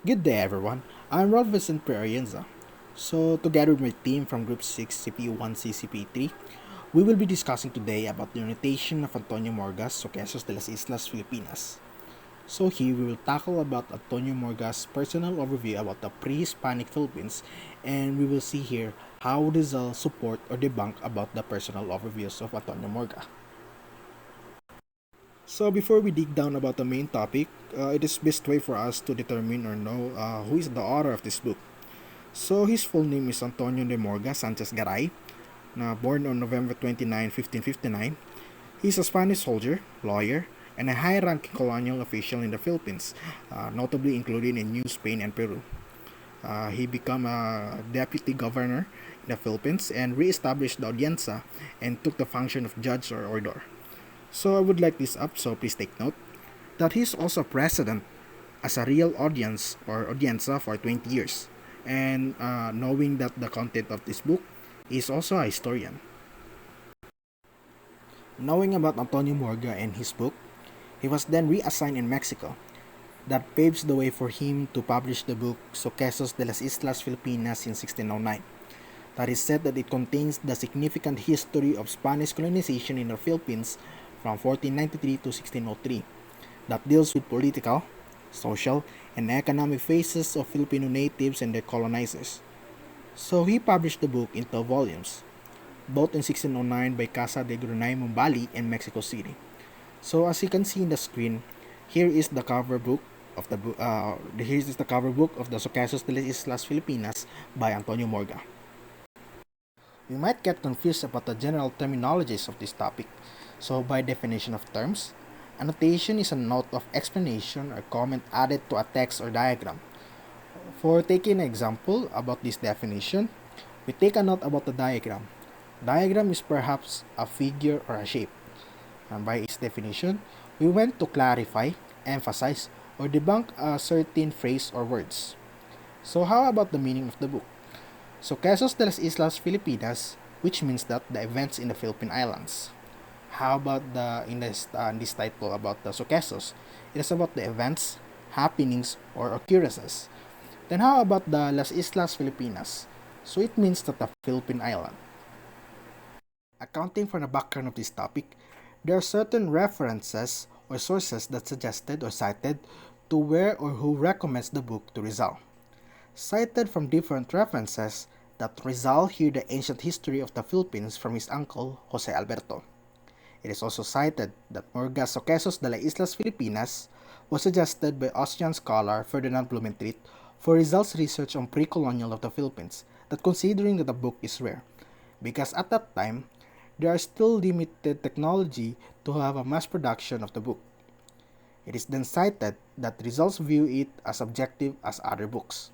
Good day, everyone. I'm Rod Vicente Perienza. So, together with my team from Group 6, CP1, CCP3, we will be discussing today about the annotation of Antonio Morga's Sucesos de las Islas, Filipinas. So, here we will tackle about Antonio Morga's personal overview about the pre-Hispanic Philippines, and we will see here how Rizal support or debunk about the personal overviews of Antonio Morga. So before we dig down about the main topic, it is best way for us to determine or know who is the author of this book. So his full name is Antonio de Morga Sanchez Garay, born on November 29, 1559. He's a Spanish soldier, lawyer, and a high-ranking colonial official in the Philippines, notably included in New Spain and Peru. He became a deputy governor in the Philippines and re-established the audiencia and took the function of judge or order. So I would like this up, so please take note that he's also president as a real audience or audiencia for 20 years. And knowing that the content of this book is also a historian. Knowing about Antonio Morga and his book, he was then reassigned in Mexico. That paves the way for him to publish the book Sucesos de las Islas Filipinas in 1609. That is said that it contains the significant history of Spanish colonization in the Philippines from 1493 to 1603 that deals with political, social, and economic phases of Filipino natives and their colonizers. So he published the book in 12 volumes, both in 1609 by Casa de Grunay Mumbali in Mexico City. So as you can see in the screen, here is the cover book of the book. Here is the cover book of the Sucesos de las Islas Filipinas by Antonio Morga. We might get confused about the general terminologies of this topic. So by definition of terms, annotation is a note of explanation or comment added to a text or diagram. For taking an example about this definition, we take a note about the diagram. Diagram is perhaps a figure or a shape. And by its definition, we went to clarify, emphasize, or debunk a certain phrase or words. So how about the meaning of the book? Sucesos de las Islas Filipinas, which means that the events in the Philippine Islands. How about this title about the Sucesos? It is about the events, happenings, or occurrences. Then how about the Las Islas Filipinas? So it means that the Philippine Island. Accounting for the background of this topic, there are certain references or sources that suggested or cited to where or who recommends the book to Rizal. Cited from different references that Rizal heard the ancient history of the Philippines from his uncle Jose Alberto. It is also cited that Morga's Sucesos de las Islas Filipinas was suggested by Austrian scholar Ferdinand Blumentritt for Rizal's research on pre-colonial of the Philippines, that considering that the book is rare, because at that time, there are still limited technology to have a mass production of the book. It is then cited that Rizal's view it as objective as other books.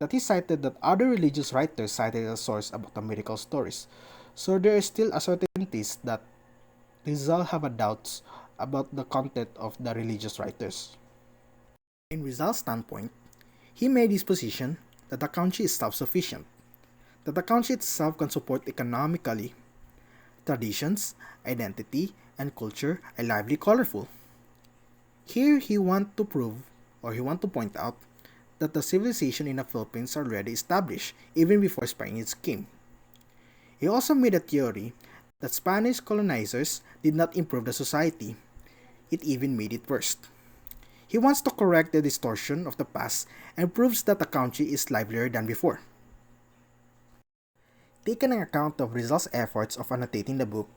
That he cited that other religious writers cited as a source about the miracle stories. So there is still uncertainties that Rizal have a doubts about the content of the religious writers. In Rizal's standpoint, he made his position that the country is self-sufficient, that the country itself can support economically. Traditions, identity, and culture are lively colorful. Here he want to prove, or he want to point out, that the civilization in the Philippines are already established even before Spaniards came. He also made a theory that Spanish colonizers did not improve the society. It even made it worse. He wants to correct the distortion of the past and proves that the country is livelier than before. Taking an account of Rizal's efforts of annotating the book,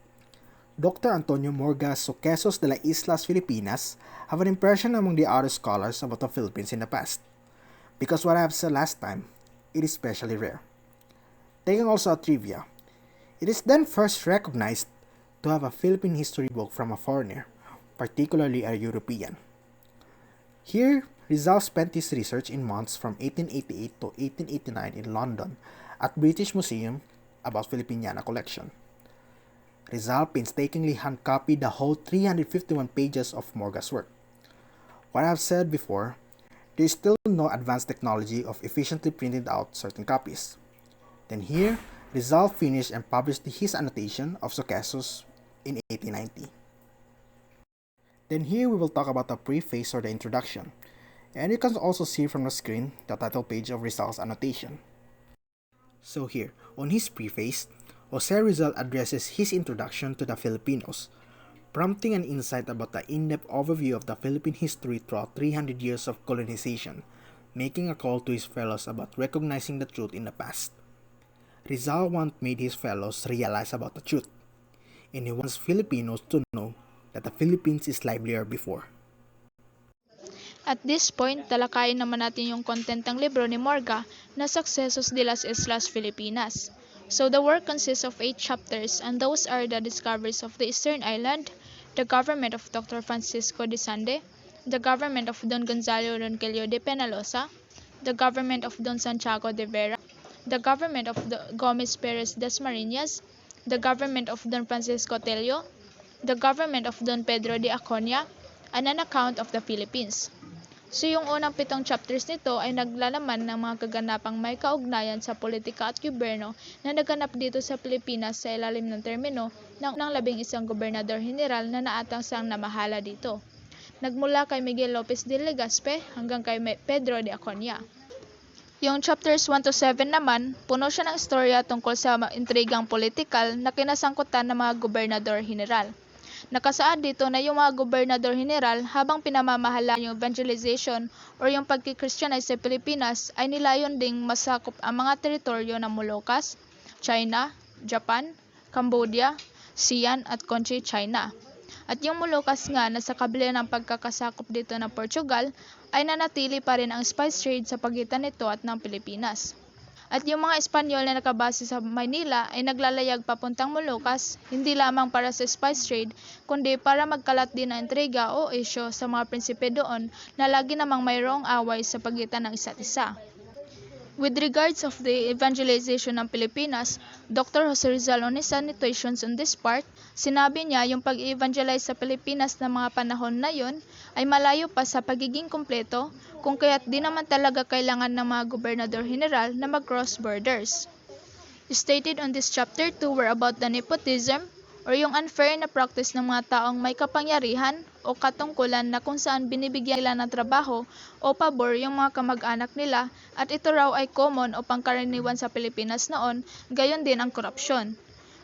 Dr. Antonio Morga's Sucesos de las Islas Filipinas have an impression among the other scholars about the Philippines in the past. Because what I have said last time, it is especially rare. Taking also a trivia, it is then first recognized to have a Philippine history book from a foreigner, particularly a European. Here, Rizal spent his research in months from 1888 to 1889 in London at British Museum about Filipiniana collection. Rizal painstakingly hand-copied the whole 351 pages of Morga's work. What I have said before, there is still no advanced technology of efficiently printing out certain copies. Then here, Rizal finished and published his annotation of Sucesos in 1890. Then here we will talk about the preface or the introduction. And you can also see from the screen the title page of Rizal's annotation. So here, on his preface, Jose Rizal addresses his introduction to the Filipinos, prompting an insight about the in-depth overview of the Philippine history throughout 300 years of colonization, making a call to his fellows about recognizing the truth in the past. Rizal once made his fellows realize about the truth, and he wants Filipinos to know that the Philippines is livelier before. At this point, talakayin naman natin yung content ng libro ni Morga na Sucesos de las Islas Filipinas. So the work consists of 8 chapters, and those are the discoveries of the Eastern Island, the government of Dr. Francisco de Sande, the government of Don Gonzalo Ronquillo de Penalosa, the government of Don Santiago de Vera, the government of Gomez Perez Dasmariñas, the government of Don Francisco Tello, the government of Don Pedro de Aconia, and an account of the Philippines. So yung unang 7 chapters nito ay naglalaman ng mga kaganapang may kaugnayan sa politika at gobyerno na naganap dito sa Pilipinas sa ilalim ng termino ng 11 gobernador general na naatang sang namahala dito. Nagmula kay Miguel Lopez de Legazpi hanggang kay Pedro de Aconia. Yung chapters 1 to 7 naman, puno siya ng istorya tungkol sa intrigang politikal na kinasangkutan ng mga gobernador general. Nakasaad dito na yung mga gobernador general habang pinamamahala yung evangelization o yung pagkikristyanize sa Pilipinas ay nilayon ding masakop ang mga teritoryo ng Moluccas, China, Japan, Cambodia, Siam at Conche, China. At yung Moluccas nga na sa kabila ng pagkakasakop dito ng Portugal ay nanatili pa rin ang spice trade sa pagitan nito at ng Pilipinas. At yung mga Espanyol na nakabase sa Maynila ay naglalayag papuntang Moluccas, hindi lamang para sa spice trade, kundi para magkalat din ng intriga o isyo sa mga prinsipe doon na lagi namang mayroong away sa pagitan ng isa't isa. With regards of the evangelization ng Pilipinas, Dr. Jose Rizal on his annotations on this part, sinabi niya yung pag-evangelize sa Pilipinas ng mga panahon na yun ay malayo pa sa pagiging kumpleto, kung kaya't di naman talaga kailangan ng mga gobernador general na mag-cross borders. Stated on this chapter 2 were about the nepotism or yung unfair na practice ng mga taong may kapangyarihan o katungkulan na kung saan binibigyan nila ng trabaho o pabor yung mga kamag-anak nila at ito raw ay common o pangkaraniwan sa Pilipinas noon, gayon din ang korupsyon.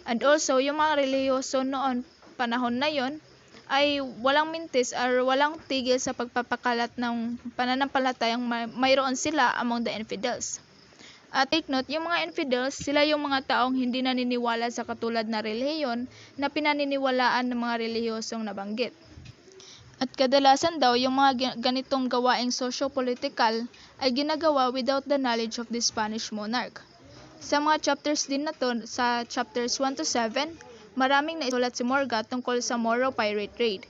And also, yung mga relihiyoso noon panahon na yon ay walang mintis or walang tigil sa pagpapakalat ng pananampalatayang mayroon sila among the infidels. At take note, yung mga infidels, sila yung mga taong hindi naniniwala sa katulad na relihiyon na pinaniniwalaan ng mga relihiyosong nabanggit. At kadalasan daw, yung mga ganitong gawaing socio-political ay ginagawa without the knowledge of the Spanish monarch. Sa mga chapters din na to, sa chapters 1 to 7, maraming naisulat si Morga tungkol sa Moro pirate trade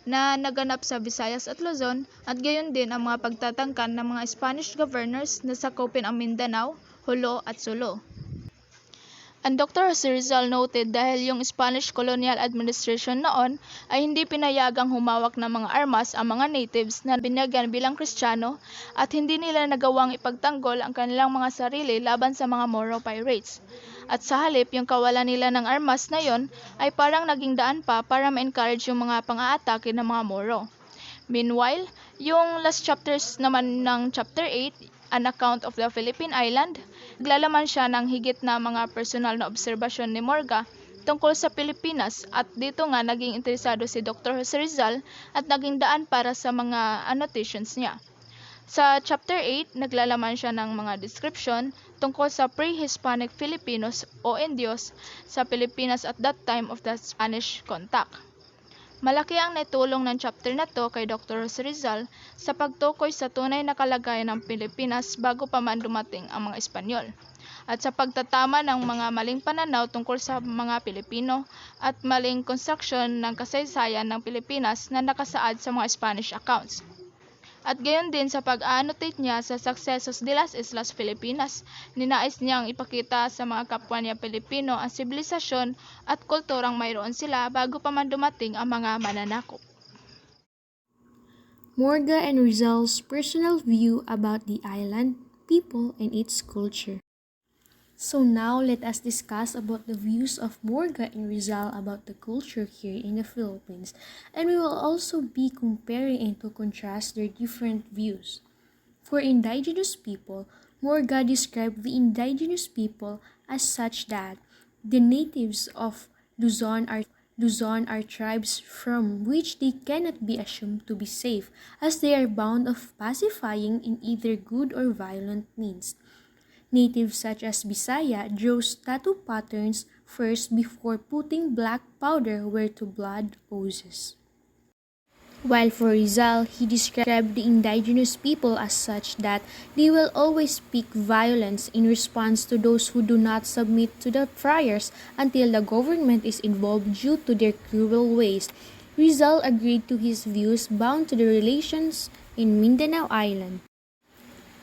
na naganap sa Visayas at Luzon at gayon din ang mga pagtatangkan ng mga Spanish governors na sakupin ang Mindanao, Jolo at Sulu. And Dr. Jose Rizal noted dahil yung Spanish colonial administration noon ay hindi pinayagang humawak ng mga armas ang mga natives na binyagan bilang Kristiyano at hindi nila nagawang ipagtanggol ang kanilang mga sarili laban sa mga Moro pirates. At sa halip, yung kawalan nila ng armas na yon ay parang naging daan pa para ma-encourage yung mga pang-aatake ng mga Moro. Meanwhile, yung last chapters naman ng chapter 8, An Account of the Philippine Island, naglalaman siya ng higit na mga personal na obserbasyon ni Morga tungkol sa Pilipinas at dito nga naging interesado si Dr. Jose Rizal at naging daan para sa mga annotations niya. Sa chapter 8, naglalaman siya ng mga description tungkol sa pre-Hispanic Filipinos o Indios sa Pilipinas at that time of the Spanish contact. Malaki ang naitulong ng chapter na to kay Dr. Jose Rizal sa pagtukoy sa tunay na kalagayan ng Pilipinas bago pa man dumating ang mga Espanyol at sa pagtatama ng mga maling pananaw tungkol sa mga Pilipino at maling construction ng kasaysayan ng Pilipinas na nakasaad sa mga Spanish accounts. At gayon din sa pag-annotate niya sa Sucesos de las Islas Filipinas, ninais niyang ipakita sa mga kapwa niya Pilipino ang sibilisasyon at kulturang mayroon sila bago pa man dumating ang mga mananakop. Morga and Rizal's personal view about the island, people, and its culture. So now let us discuss about the views of Morga and Rizal about the culture here in the Philippines, and we will also be comparing and to contrast their different views. For indigenous people, Morga described the indigenous people as such that the natives of Luzon are tribes from which they cannot be assumed to be safe, as they are bound of pacifying in either good or violent means. Natives such as Bisaya drew tattoo patterns first before putting black powder where to blood oozes. While for Rizal, he described the indigenous people as such that they will always speak violence in response to those who do not submit to the friars until the government is involved due to their cruel ways. Rizal agreed to his views bound to the relations in Mindanao Island.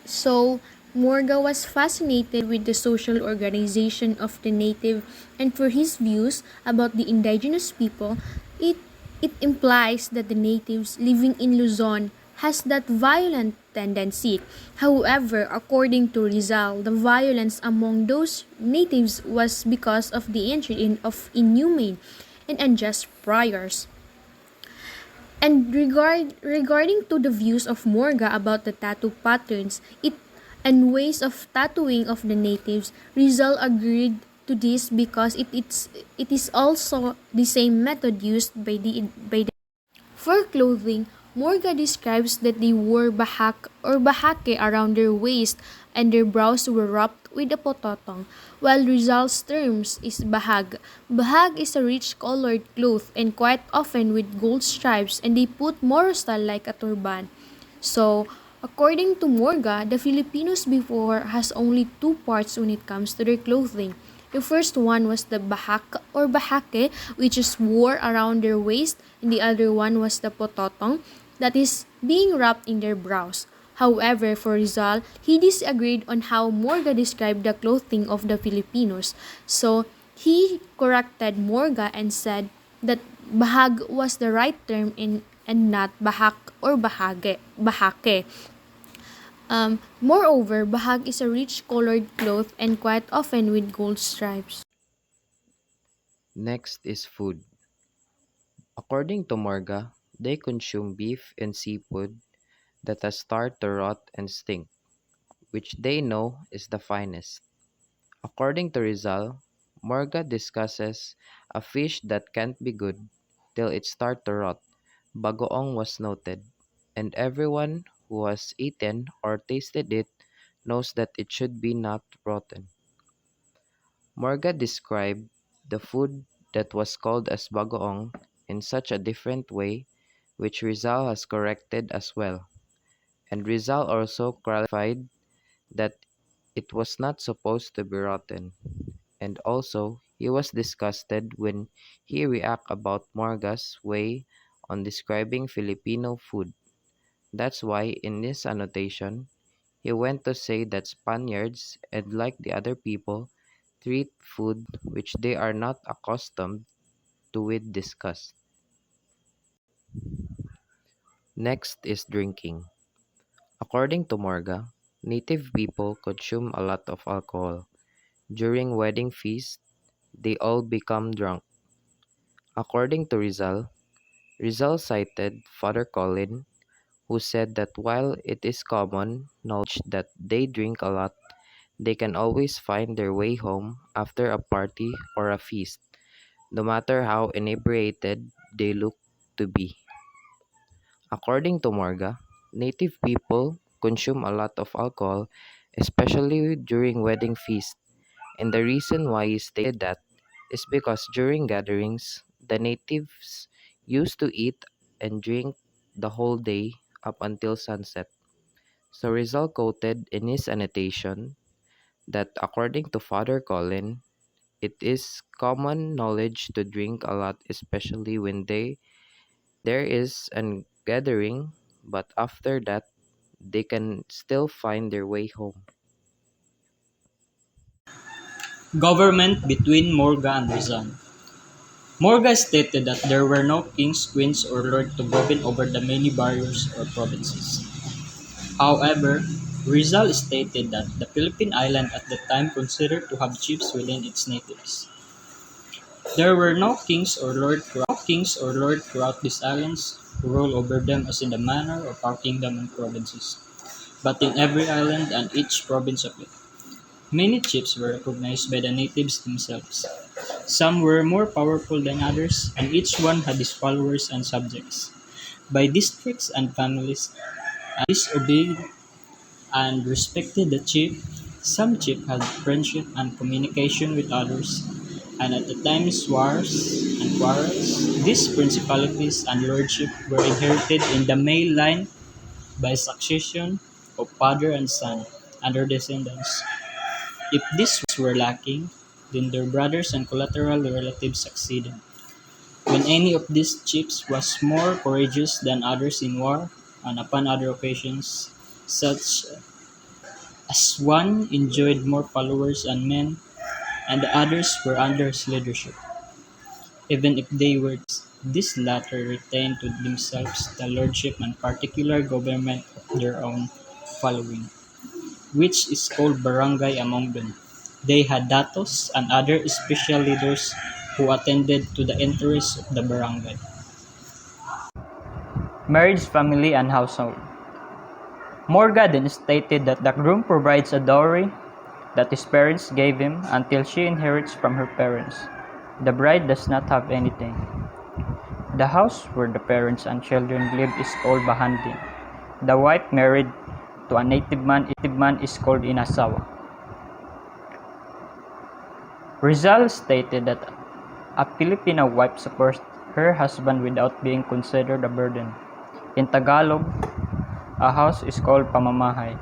So, Morga was fascinated with the social organization of the native, and for his views about the indigenous people, it, it implies that the natives living in Luzon has that violent tendency. However, according to Rizal, the violence among those natives was because of the entry of inhumane and unjust priors. And regarding to the views of Morga about the tattoo patterns, it and ways of tattooing of the natives, Rizal agreed to this because it is also the same method used by the for clothing. Morga describes that they wore bahak or bahake around their waist and their brows were wrapped with a pototong, while Rizal's terms is bahag. Bahag is a rich colored cloth and quite often with gold stripes, and they put morostal like a turban. So, according to Morga, the Filipinos before has only two parts when it comes to their clothing. The first one was the bahak or bahake, which is wore around their waist, and the other one was the pototong, that is being wrapped in their brows. However, for Rizal, he disagreed on how Morga described the clothing of the Filipinos. So, he corrected Morga and said that bahag was the right term and not bahak or bahake. Moreover, bahag is a rich colored cloth and quite often with gold stripes. Next is food. According to Morga, they consume beef and seafood that has started to rot and stink, which they know is the finest. According to Rizal, Morga discusses a fish that can't be good till it starts to rot. Bagoong was noted, and everyone who has eaten or tasted it knows that it should be not rotten. Morga described the food that was called as bagoong in such a different way, which Rizal has corrected as well, and Rizal also clarified that it was not supposed to be rotten, and also he was disgusted when he reacted about Morga's way on describing Filipino food. That's why in this annotation, he went to say that Spaniards, and like the other people, treat food which they are not accustomed to with disgust. Next is drinking. According to Morga, native people consume a lot of alcohol. During wedding feasts, they all become drunk. According to Rizal, Rizal cited Father Colin, who said that while it is common knowledge that they drink a lot, they can always find their way home after a party or a feast, no matter how inebriated they look to be. According to Morga, native people consume a lot of alcohol, especially during wedding feasts, and the reason why he stated that is because during gatherings, the natives used to eat and drink the whole day up until sunset. So Rizal quoted in his annotation that according to Father Colin, it is common knowledge to drink a lot, especially when there is a gathering, but after that, they can still find their way home. Government between Morga and Rizal. Morga stated that there were no kings, queens, or lords to govern over the many barrios or provinces. However, Rizal stated that the Philippine island at the time considered to have chiefs within its natives. There were no kings or lord throughout these islands who ruled over them as in the manner of our kingdom and provinces, but in every island and each province of it. Many chiefs were recognized by the natives themselves. Some were more powerful than others, and each one had his followers and subjects. By districts and families, and these obeyed and respected the chief. Some chief had friendship and communication with others, and at the times wars and quarrels. These principalities and lordship were inherited in the male line by succession of father and son and their descendants. If these were lacking, then their brothers and collateral relatives succeeded. When any of these chiefs was more courageous than others in war, and upon other occasions, such as one enjoyed more followers and men, and the others were under his leadership. Even if they were these latter retained to themselves the lordship and particular government of their own following, which is called barangay among them. They had datos and other special leaders who attended to the interests of the barangay. Marriage, family, and household. Morga then stated that the groom provides a dowry that his parents gave him until she inherits from her parents. The bride does not have anything. The house where the parents and children live is called bahanding. The wife married to a native man is called inasawa. Rizal stated that a Filipino wife supports her husband without being considered a burden. In Tagalog, a house is called pamamahay.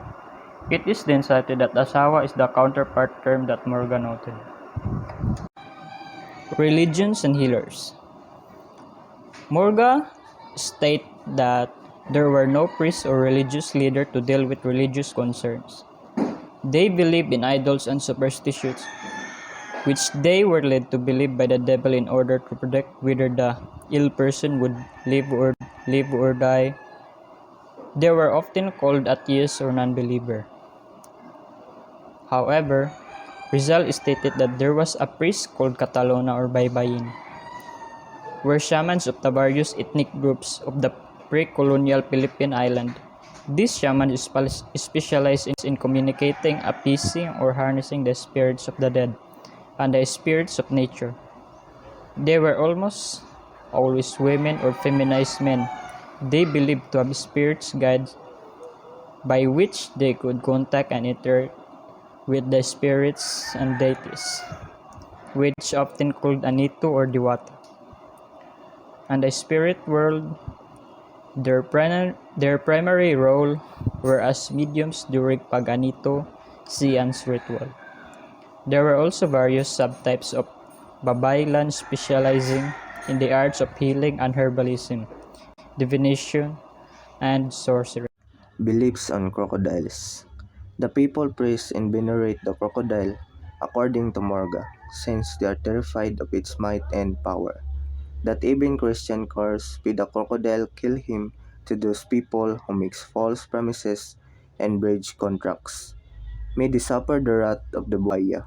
It is then cited that asawa is the counterpart term that Morgan noted. Religions and healers. Morga state that there were no priests or religious leader to deal with religious concerns. They believed in idols and superstitions, which they were led to believe by the devil in order to predict whether the ill person would live or die. They were often called atheist or non-believer. However, Rizal stated that there was a priest called Catalona or Baybayin, were shamans of the various ethnic groups of the pre-colonial Philippine island. These shamans specialized in communicating, appeasing, or harnessing the spirits of the dead and the spirits of nature. They were almost always women or feminized men. They believed to have spirits guides by which they could contact and interact with the spirits and deities, which often called Anito or Diwata. And the spirit world, their primary role were as mediums during Paganito, Sian's ritual. There were also various subtypes of Babaylan specializing in the arts of healing and herbalism, divination, and sorcery. Beliefs on crocodiles. The people praise and venerate the crocodile, according to Morga, since they are terrified of its might and power. That even Christian curse with the crocodile kill him to those people who makes false promises and breach contracts. May they suffer the wrath of the buaya.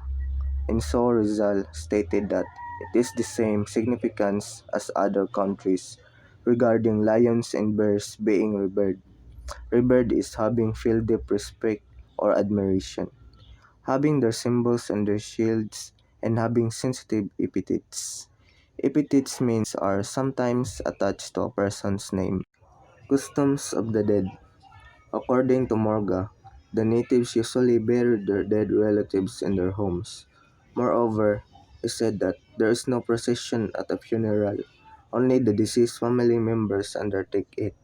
And so Rizal stated that it is the same significance as other countries regarding lions and bears being revered. Revered is having feel deep respect or admiration, having their symbols on their shields, and having sensitive epithets. Epithets means are sometimes attached to a person's name. Customs of the dead. According to Morga, the natives usually bury their dead relatives in their homes. Moreover, he said that there is no procession at a funeral, only the deceased family members undertake it.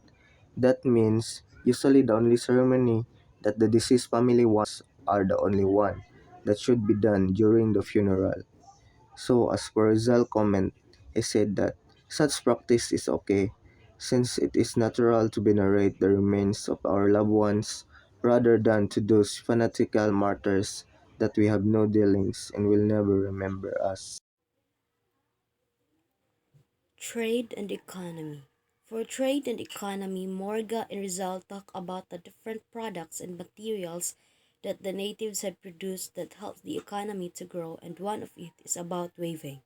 That means usually the only ceremony that the deceased family wants are the only one that should be done during the funeral. So as per Rizal comment, he said that such practice is okay since it is natural to venerate the remains of our loved ones rather than to those fanatical martyrs that we have no dealings and will never remember us. Trade and economy. For trade and economy, Morga and Rizal talk about the different products and materials that the natives had produced that helped the economy to grow, and one of it is about weaving.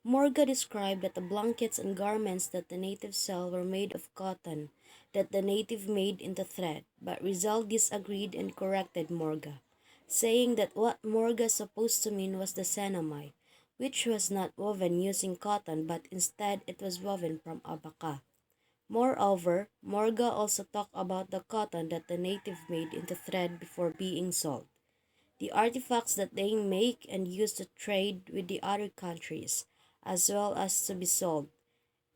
Morga described that the blankets and garments that the natives sell were made of cotton that the native made into thread, but Rizal disagreed and corrected Morga, saying that what Morga supposed to mean was the senamai, which was not woven using cotton but instead it was woven from abaca. Moreover, Morga also talked about the cotton that the native made into thread before being sold, the artifacts that they make and use to trade with the other countries, as well as to be sold,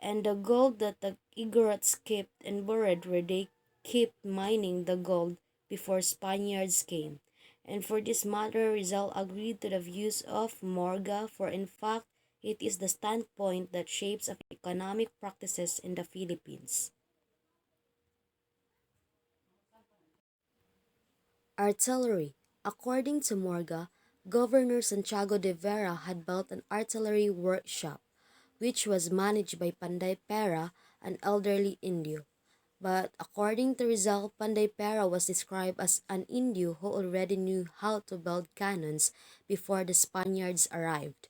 and the gold that the Igorots kept and buried where they kept mining the gold before Spaniards came. And for this matter, Rizal agreed to the views of Morga, for in fact, it is the standpoint that shapes of economic practices in the Philippines. Artillery. According to Morga, Governor Santiago de Vera had built an artillery workshop, which was managed by Panday Pera, an elderly Indio. But according to Rizal, Panday Pera was described as an Indio who already knew how to build cannons before the Spaniards arrived.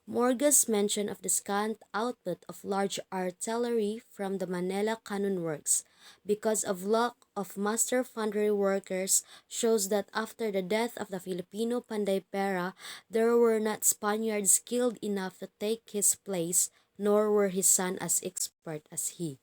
Morga's mention of the scant output of large artillery from the Manila Cannon Works because of lack of master foundry workers shows that after the death of the Filipino Panday Pera, there were not Spaniards skilled enough to take his place, nor were his son as expert as he.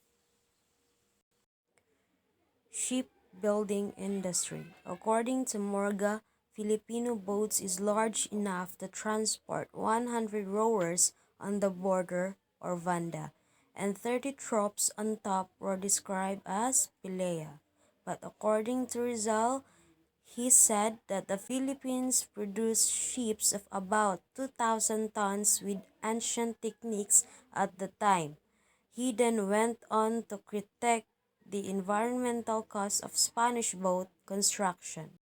Shipbuilding industry. According to Morga, Filipino boats is large enough to transport 100 rowers on the border or Vanda, and 30 troops on top were described as Pilea. But according to Rizal, he said that the Philippines produced ships of about 2,000 tons with ancient techniques at the time. He then went on to critique the environmental cost of Spanish boat construction.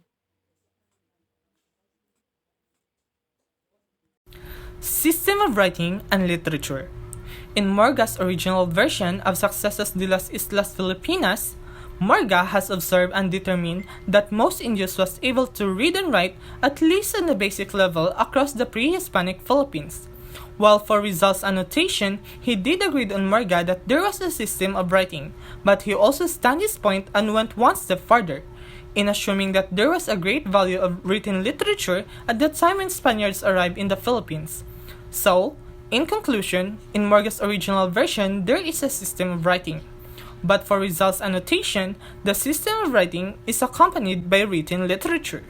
System of writing and literature. In Morga's original version of Sucesos de las Islas Filipinas, Morga has observed and determined that most Indians was able to read and write at least on the basic level across the pre-Hispanic Philippines. While for Rizal's annotation, he did agree on Morga that there was a system of writing, but he also stand his point and went one step further, in assuming that there was a great value of written literature at the time when Spaniards arrived in the Philippines. So, in conclusion, in Morga's original version, there is a system of writing. But for Rizal's annotation, the system of writing is accompanied by written literature.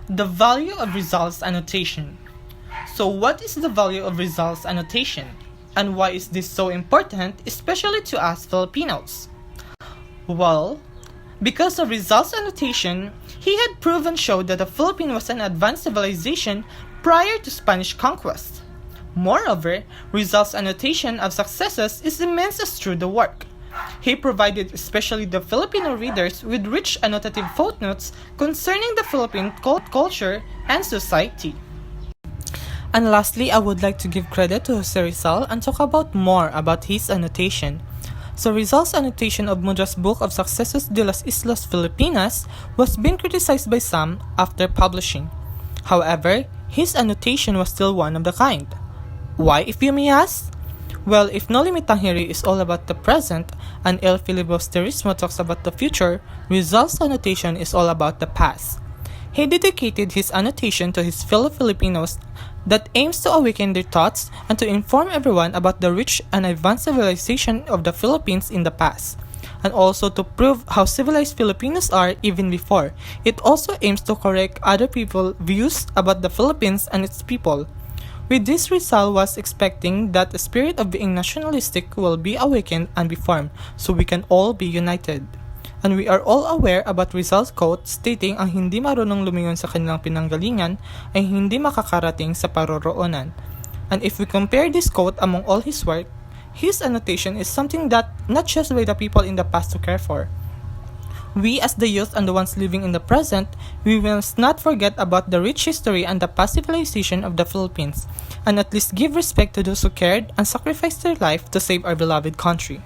The value of Rizal's annotation. So what is the value of Rizal's annotation? And why is this so important, especially to us Filipinos? Well, because of Rizal's annotation, he had proven showed that the Philippines was an advanced civilization prior to Spanish conquest. Moreover, Rizal's annotation of Sucesos is immense as through the work. He provided especially the Filipino readers with rich annotative footnotes concerning the Philippine culture and society. And lastly, I would like to give credit to Jose Rizal and talk about more about his annotation. So Rizal's annotation of Mudra's book of Sucesos de las Islas Filipinas was being criticized by some after publishing. However, his annotation was still one of the kind. Why, if you may ask? Well, if No Limitang Hiri is all about the present and El Filibusterismo talks about the future, Rizal's annotation is all about the past. He dedicated his annotation to his fellow Filipinos that aims to awaken their thoughts and to inform everyone about the rich and advanced civilization of the Philippines in the past, and also to prove how civilized Filipinos are even before. It also aims to correct other people's views about the Philippines and its people. With this, Rizal was expecting that the spirit of being nationalistic will be awakened and be formed, so we can all be united. And we are all aware about Rizal's quote stating ang hindi marunong lumingon sa kanilang pinanggalingan ay hindi makakarating sa paroroonan. And if we compare this quote among all his work, his annotation is something that not just by the people in the past to care for. We as the youth and the ones living in the present, we must not forget about the rich history and the past civilization of the Philippines, and at least give respect to those who cared and sacrificed their life to save our beloved country.